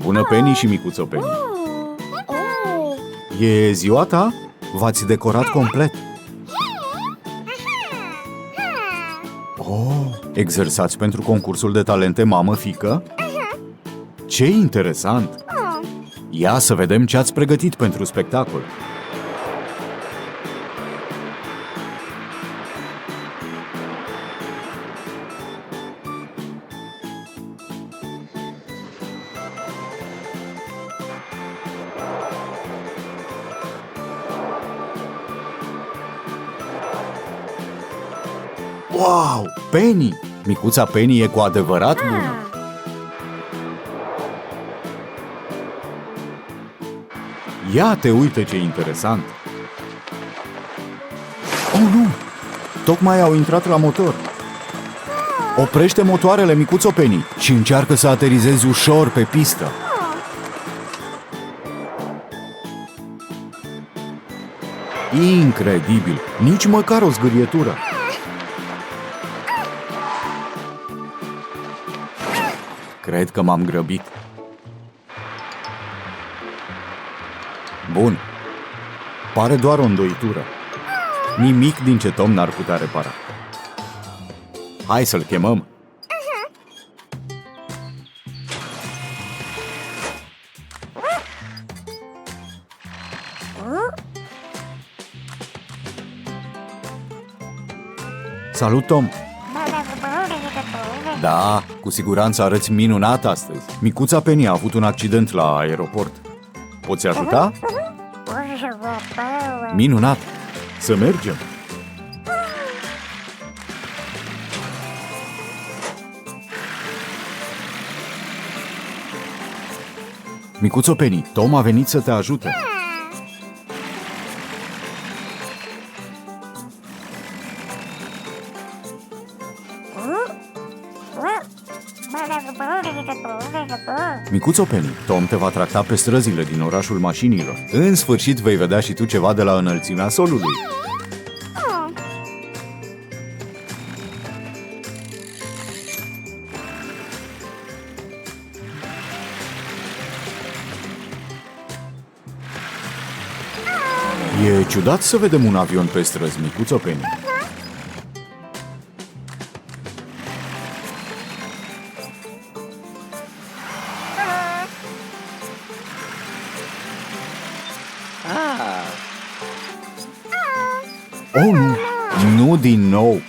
Bună, Penny și micuțo Penny! E ziua ta? V-ați decorat complet! Oh, exersați pentru concursul de talente mamă-fică? Ce interesant! Ia să vedem ce ați pregătit pentru spectacol! Wow! Penny! Micuța Penny e cu adevărat bună! Ia te uite ce interesant! Oh, nu! Tocmai au intrat la motor! Oprește motoarele, micuțo Penny, și încearcă să aterizezi ușor pe pistă! Incredibil! Nici măcar o zgârietură! Cred că m-am grăbit. Bun. Pare doar o îndoitură. Nimic din ce Tom n-ar putea repara. Hai să-l chemăm. Salut, Tom! Da, cu siguranță arăți minunat astăzi. Micuța Penny a avut un accident la aeroport. Poți ajuta? Minunat! Să mergem! Micuțo Penny, Tom a venit să te ajute. Micuțo Penny, Tom te va tracta pe străzile din orașul mașinilor. În sfârșit vei vedea și tu ceva de la înălțimea solului. E ciudat să vedem un avion pe străzi, micuțo Penny. Oh, nu! Nu din nou!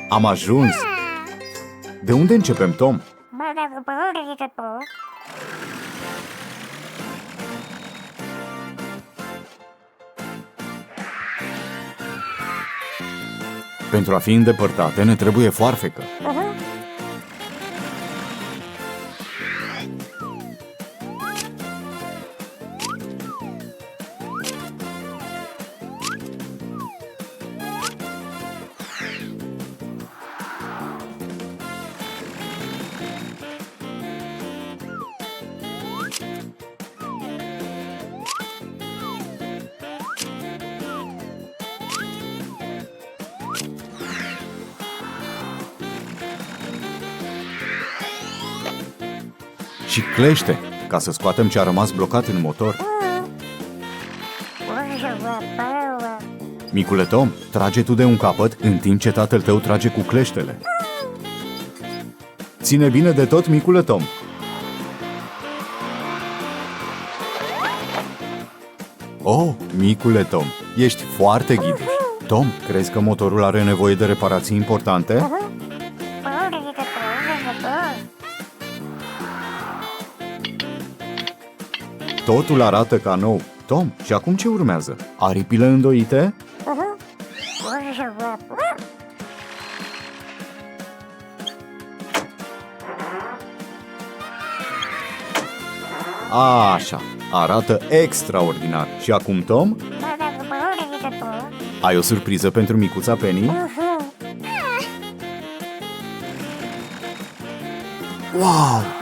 Am ajuns! De unde începem, Tom? Pentru a fi îndepărtate ne trebuie foarfecă. Și clește, ca să scoatem ce a rămas blocat în motor. Micule Tom, trage tu de un capăt în timp ce tatăl tău trage cu cleștele. Ține bine de tot, micule Tom. Oh, micule Tom, ești foarte ghiduș. Tom, crezi că motorul are nevoie de reparații importante? Totul arată ca nou. Tom, și acum ce urmează? Aripile îndoite? Așa, arată extraordinar. Și acum, Tom? Ai o surpriză pentru micuța Penny? Wow!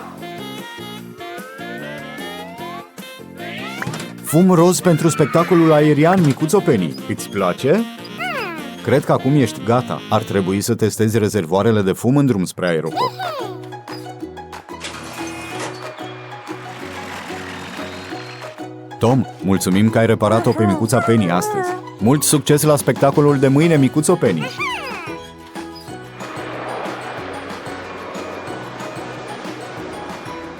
Fum roz pentru spectacolul aerian, micuțo Penny. Îți place? Cred că acum ești gata. Ar trebui să testezi rezervoarele de fum în drum spre aeroport. Tom, mulțumim că ai reparat-o pe micuța Penny astăzi. Mult succes la spectacolul de mâine, micuțo Penny!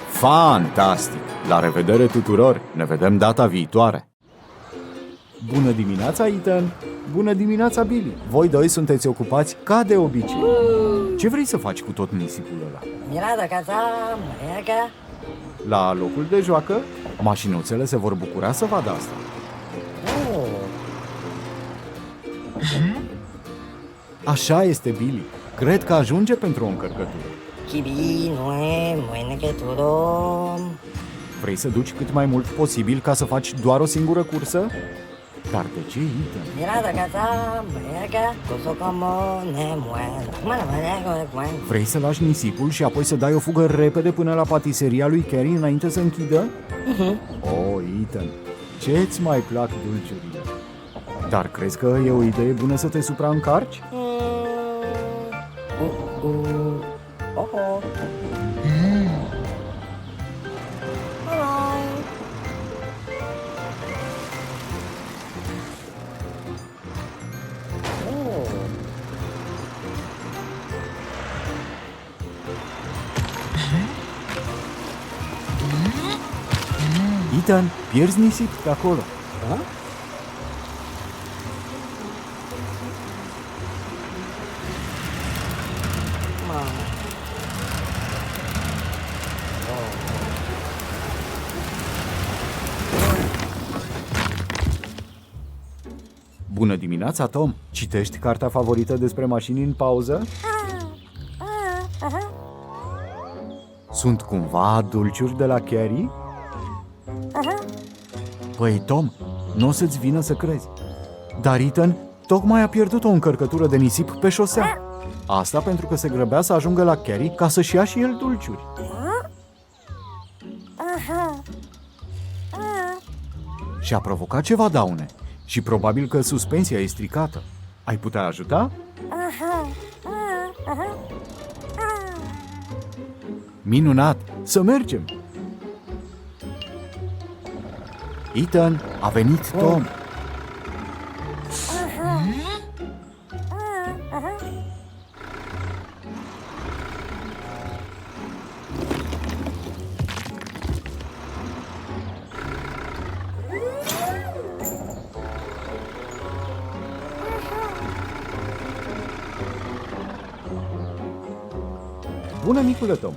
Fantastic! La revedere tuturor! Ne vedem data viitoare! Bună dimineața, Ethan! Bună dimineața, Billy! Voi doi sunteți ocupați ca de obicei. Ce vrei să faci cu tot nisipul ăla? La locul de joacă, mașinuțele se vor bucura să vadă asta. Așa este, Billy. Cred că ajunge pentru o încărcătură. Vrei să duci cât mai mult posibil ca să faci doar o singură cursă? Dar de ce, Ethan? Vrei să lași nisipul și apoi să dai o fugă repede până la patiseria lui Carrie înainte să închidă? Oh, Ethan, ce-ți mai plac dulciurile? Dar crezi că e o idee bună să te supraîncarci? Ethan, pierzi nisip pe acolo. Da? Bună dimineața, Tom! Citești cartea favorită despre mașini în pauză? Sunt cumva dulciuri de la Carrie? Păi, Tom, nu o să-ți vină să crezi. Dar Ethan tocmai a pierdut o încărcătură de nisip pe șosea. Asta pentru că se grăbea să ajungă la Carrie ca să-și ia și el dulciuri. Și a provocat ceva daune. Și probabil că suspensia e stricată. Ai putea ajuta? Minunat! Să mergem! Ethan, a venit Tom! Bună, micule Tom!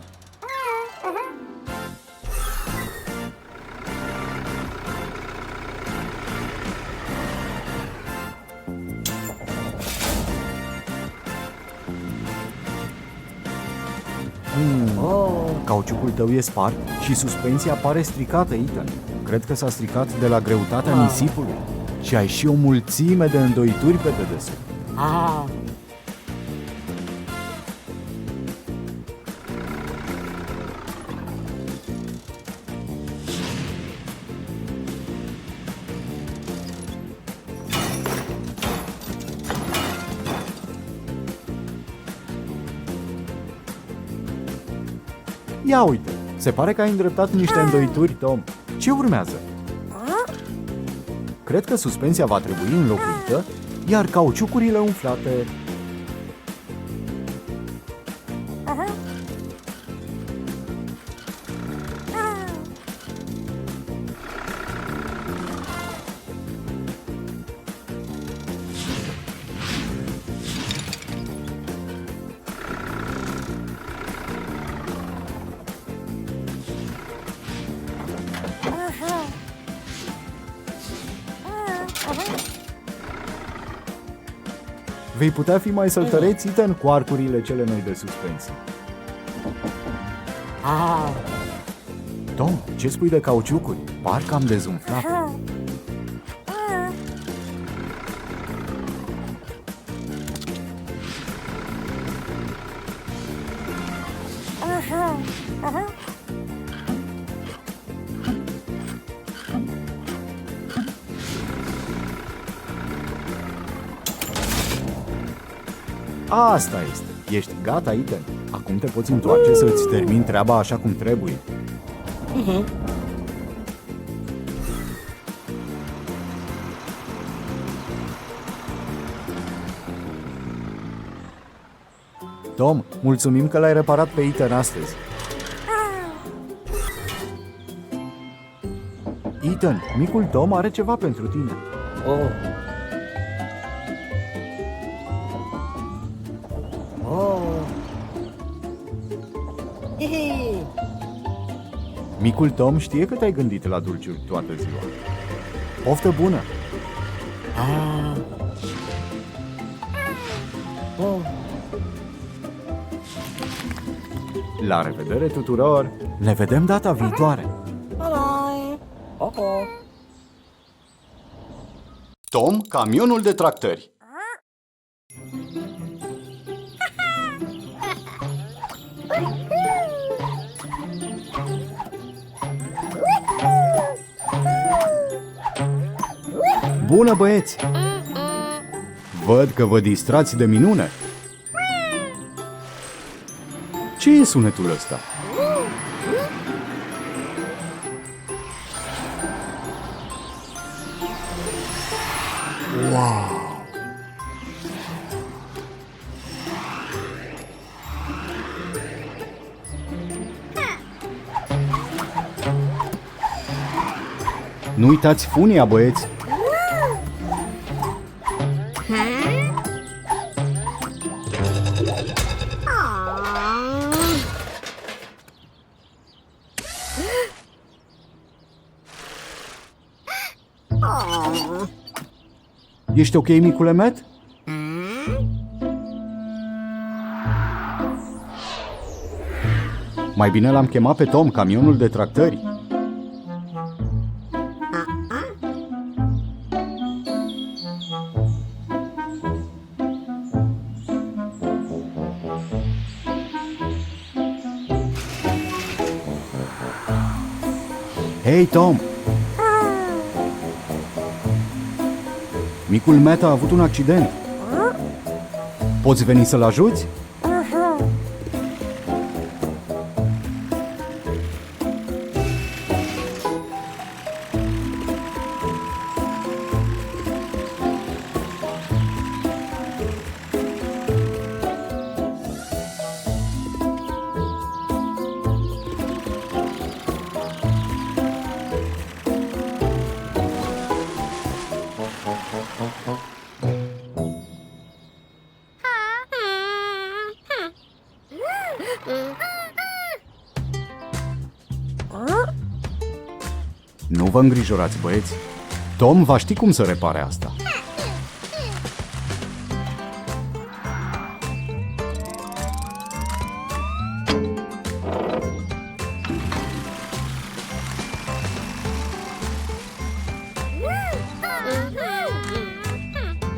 Cauciucul tău e spart și suspensia pare stricată, Ethan. Cred că s-a stricat de la greutatea nisipului. Și ai și o mulțime de îndoituri pe dedesubt. Ia uite, se pare că ai îndreptat niște îndoituri, Tom. Ce urmează? Cred că suspensia va trebui înlocuită, iar cauciucurile umflate. Vei putea fi mai săltăreț, Ethan, cu arcurile cele noi de suspensii. Tom, ce spui de cauciucuri? Parcă am dezumflat. Asta este. Ești gata, Ethan. Acum te poți întoarce să îți termini treaba așa cum trebuie. Tom, mulțumim că l-ai reparat pe Ethan astăzi. Ethan, micul Tom are ceva pentru tine. Oh. Oh. Hihi. Micul Tom știe că te-ai gândit la dulciuri toată ziua. Poftă bună! Ah. Oh. La revedere tuturor! Ne vedem data viitoare! Bye-bye. Oh. Tom, camionul de tractări. Bună, băieți! Văd că vă distrați de minune. Ce e sunetul ăsta? Wow! Nu uitați funia, băieți! Ești ok, micule Matt? Mai bine l-am chemat pe Tom, camionul de tractări. Hei, Tom! Micul Matt a avut un accident. Poți veni să-l ajuți? Nu vă îngrijorați, băieți. Tom va ști cum să repare asta.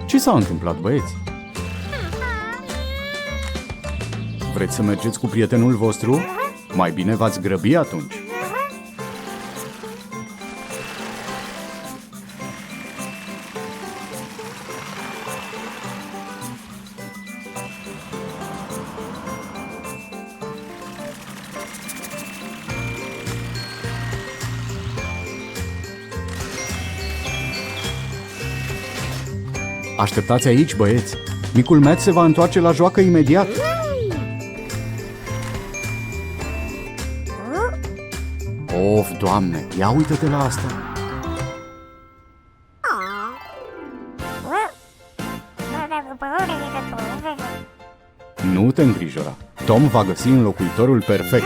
Ce s-a întâmplat, băieți? Vreți să mergeți cu prietenul vostru? Mai bine v-ați grăbi atunci. Așteptați aici, băieți. Micul Matt se va întoarce la joacă imediat. Of, Doamne, ia uită-te la asta. Nu te îngrijora. Tom va găsi înlocuitorul perfect.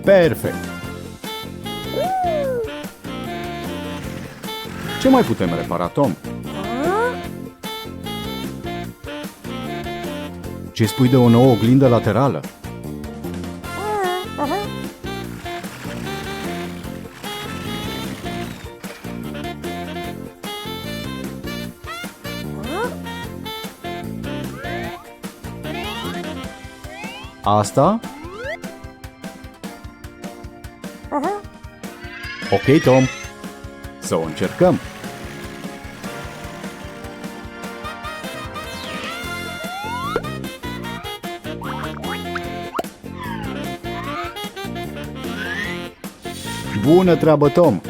Perfect! Ce mai putem repara, Tom? Ce spui de o nouă oglindă laterală? Asta? Ok, Tom. Să o încercăm. Bună treabă, Tom.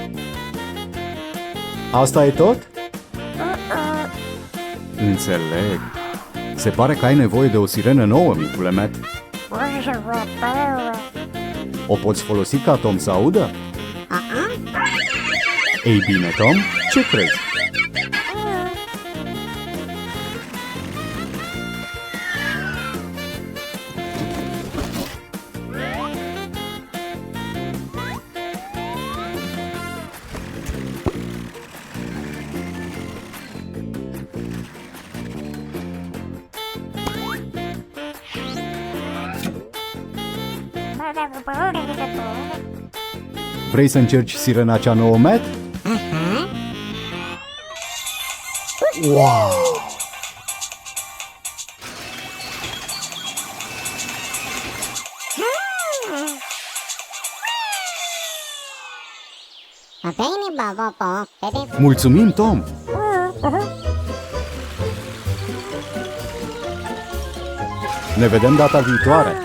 Asta e tot? Înțeleg. Se pare că ai nevoie de o sirenă nouă, micule Matt. O poți folosi ca Tom să audă? Ei bine, Tom, ce crezi? Vrei să încerci sirena cea nouă, Matt? Wow! Mulțumim, Tom! Ne vedem data viitoare!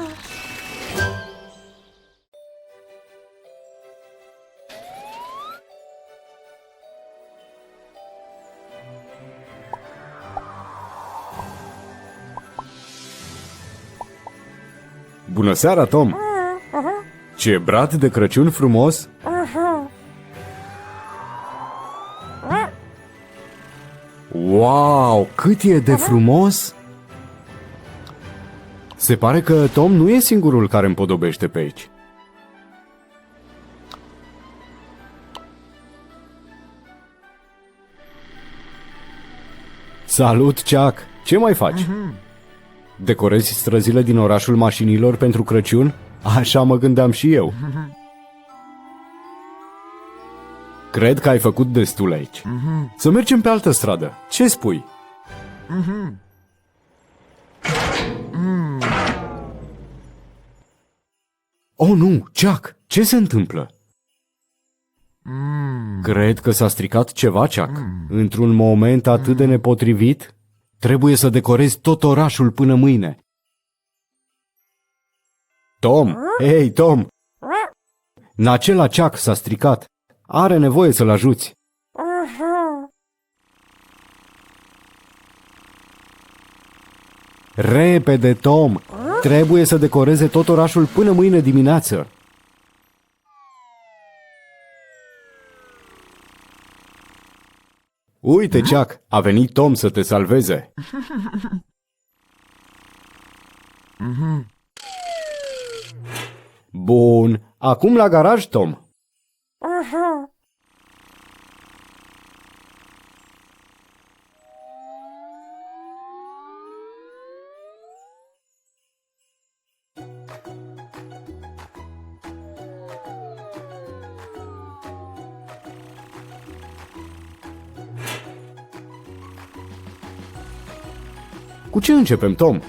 Bună seara, Tom! Ce brad de Crăciun frumos! Wow, cât e de frumos! Se pare că Tom nu e singurul care împodobește pe aici. Salut, Chuck! Ce mai faci? Decorezi străzile din orașul mașinilor pentru Crăciun? Așa mă gândeam și eu. Cred că ai făcut destul aici. Să mergem pe altă stradă. Ce spui? Oh, nu! Chuck! Ce se întâmplă? Cred că s-a stricat ceva, Chuck. Într-un moment atât de nepotrivit, trebuie să decorezi tot orașul până mâine. Tom! Hei, Tom! Nacela Chuck s-a stricat. Are nevoie să-l ajuți. Repede, Tom! Trebuie să decoreze tot orașul până mâine dimineață. Uite, Chuck, a venit Tom să te salveze. Bun, acum la garaj, Tom. Cu ce începem, Tom?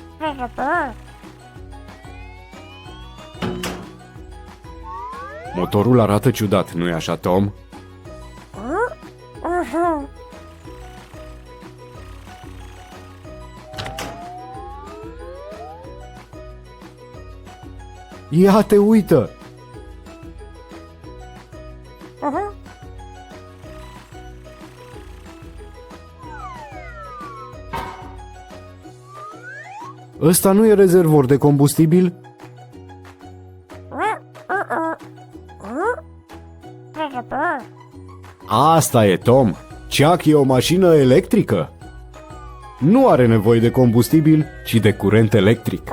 Motorul arată ciudat, nu-i așa, Tom? Ia te uită! Ăsta nu e rezervor de combustibil? Asta e, Tom. Chuck e o mașină electrică. Nu are nevoie de combustibil, ci de curent electric.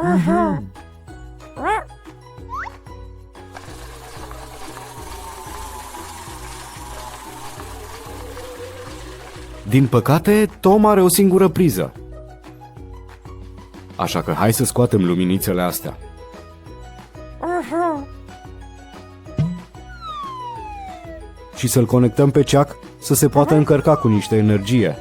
Din păcate, Tom are o singură priză. Așa că hai să scoatem luminițele astea. Și să-l conectăm pe Chuck să se poată încărca cu niște energie.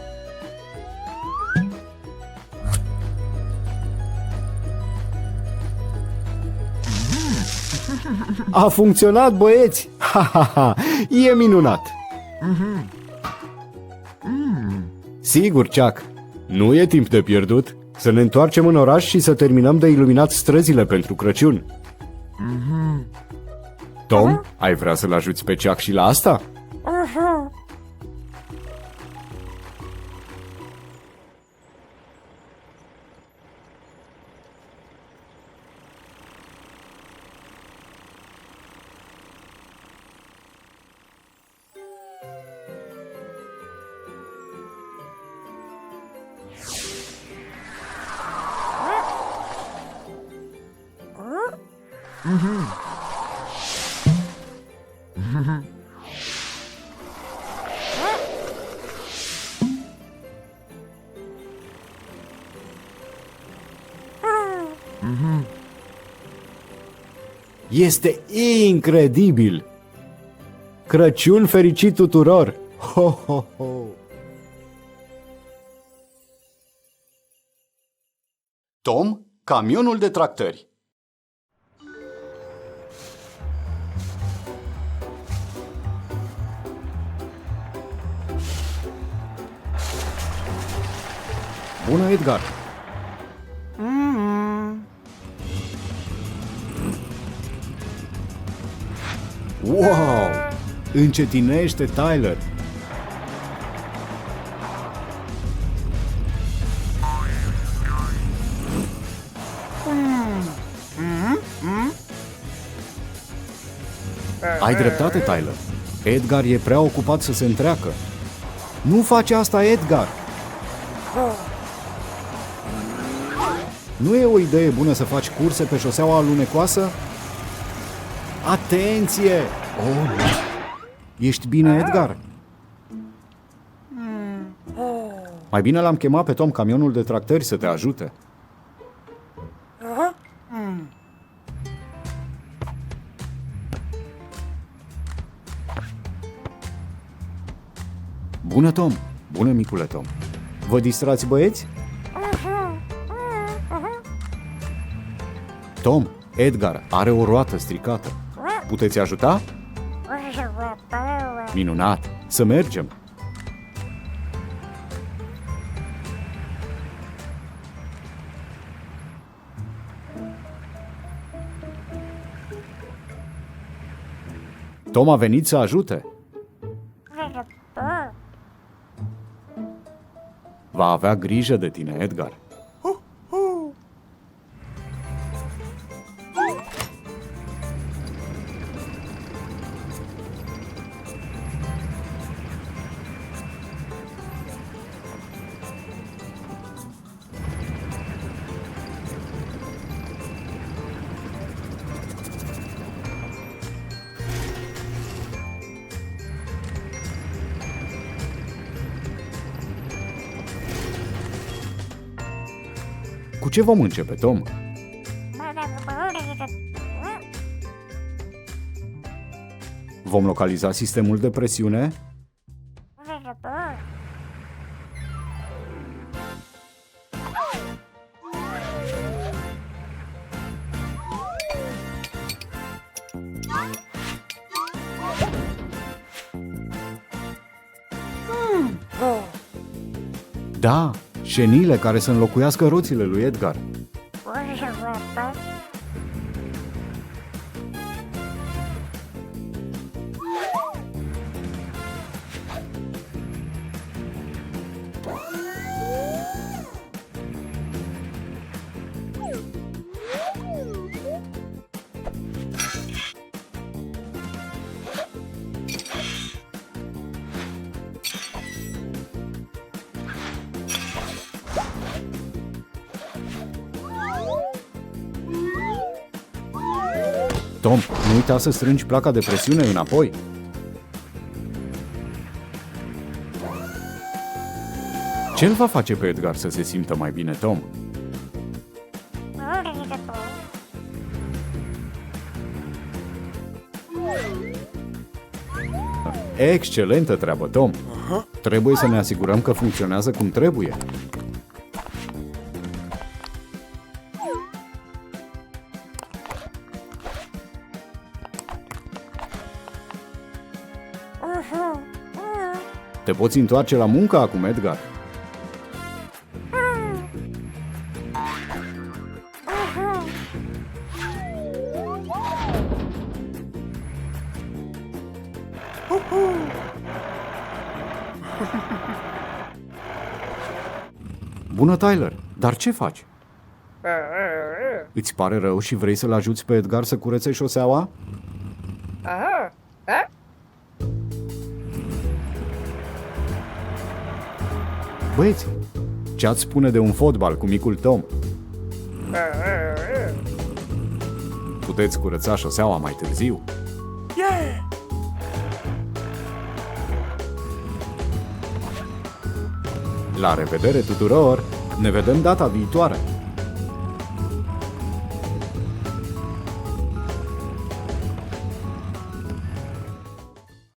A funcționat, băieți! Ha, ha, ha! E minunat! Sigur, Chuck, nu e timp de pierdut. Să ne întoarcem în oraș și să terminăm de iluminat străzile pentru Crăciun. Tom, ai vrea să-l ajuți pe Chuck și la asta? Este incredibil! Crăciun fericit tuturor! Ho, ho, ho! Tom, camionul de tractări. Bună, Edgar! Wow! Încetinește, Tyler! Ai dreptate, Tyler. Edgar e prea ocupat să se întreacă. Nu face asta, Edgar! Nu e o idee bună să faci curse pe șoseaua alunecoasă? Atenție! Oh, nu. Ești bine, Edgar? Mai bine l-am chemat pe Tom, camionul de tractări, să te ajute. Bună, Tom! Bună, micule Tom! Vă distrați, băieți? Tom, Edgar are o roată stricată. Puteți ajuta? Minunat! Să mergem! Tom a venit să ajute. Va avea grijă de tine, Edgar. Cu ce vom începe, Tom? Vom localiza sistemul de presiune? Da, șenile care să înlocuiască roțile lui Edgar. Tom, nu uita să strângi placa de presiune înapoi. Ce-l va face pe Edgar să se simtă mai bine, Tom? Excelentă treabă, Tom! Trebuie să ne asigurăm că funcționează cum trebuie. Te poți întoarce la muncă acum, Edgar. Bună, Tyler, dar ce faci? Îți pare rău și vrei să-l ajuți pe Edgar să curețe șoseaua? Băieți, ce-ați spune de un fotbal cu micul Tom? Puteți curăța șoseaua mai târziu? La revedere tuturor! Ne vedem data viitoare!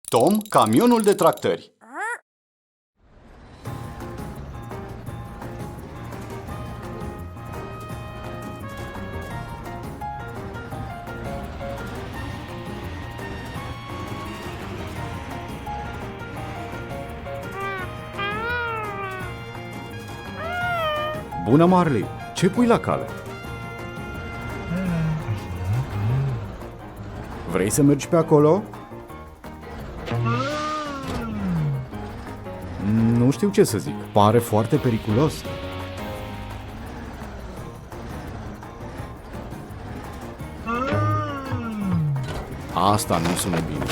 Tom, camionul de tractări. Bună, Marley! Ce pui la cale? Vrei să mergi pe acolo? Nu știu ce să zic. Pare foarte periculos. Asta nu sună bine.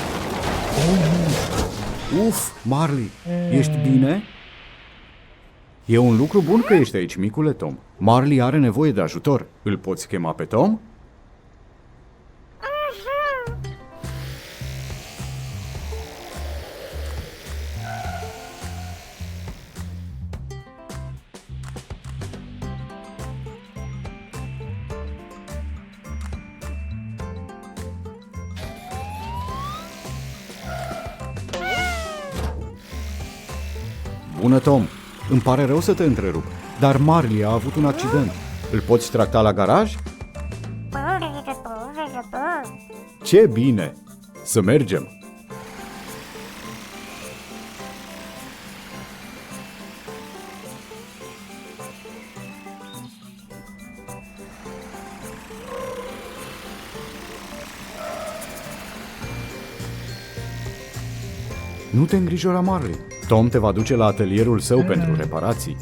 Uf, Marley, ești bine? E un lucru bun că ești aici, micule Tom. Marley are nevoie de ajutor. Îl poți chema pe Tom? Bună, Tom! Îmi pare rău să te întrerup, dar Marley a avut un accident. Îl poți tracta la garaj? Ce bine! Să mergem! Nu te îngrijora, Marley. Tom te va duce la atelierul său pentru reparații.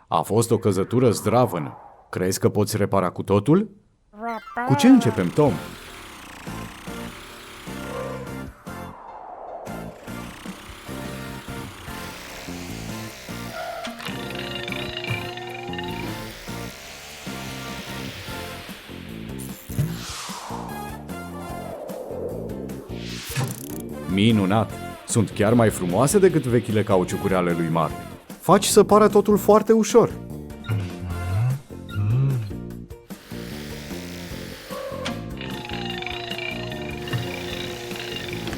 A fost o căzătură zdravănă. Crezi că poți repara cu totul? Cu ce începem, Tom? Minunat! Sunt chiar mai frumoase decât vechile cauciucuri ale lui Mark. Faci să pară totul foarte ușor.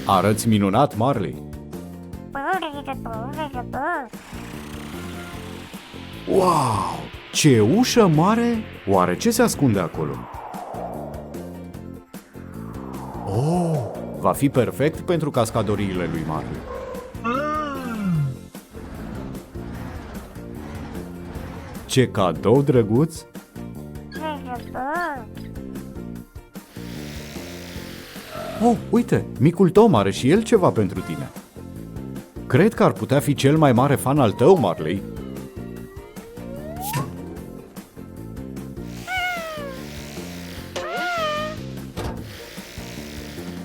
Arăți minunat, Marley. Wow! Ce ușă mare! Oare ce se ascunde acolo? Oh! Va fi perfect pentru cascadoriile lui Marley. Ce cadou drăguț! Oh, uite, micul Tom are și el ceva pentru tine. Cred că ar putea fi cel mai mare fan al tău, Marley.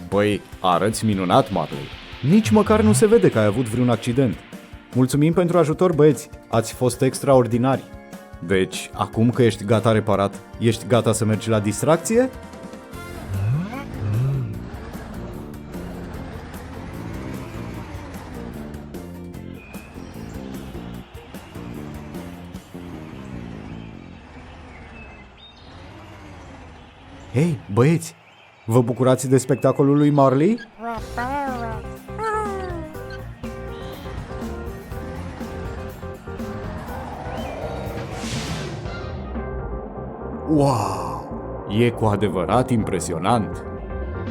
Păi, arăți minunat, Marley. Nici măcar nu se vede că ai avut vreun accident. Mulțumim pentru ajutor, băieți. Ați fost extraordinari. Deci, acum că ești gata reparat, ești gata să mergi la distracție? Hei, băieți, vă bucurați de spectacolul lui Marley? Wow! E cu adevărat impresionant!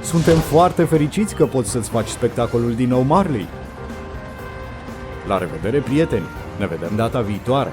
Suntem foarte fericiți că poți să-ți faci spectacolul din nou, Marley! La revedere, prieteni! Ne vedem data viitoare!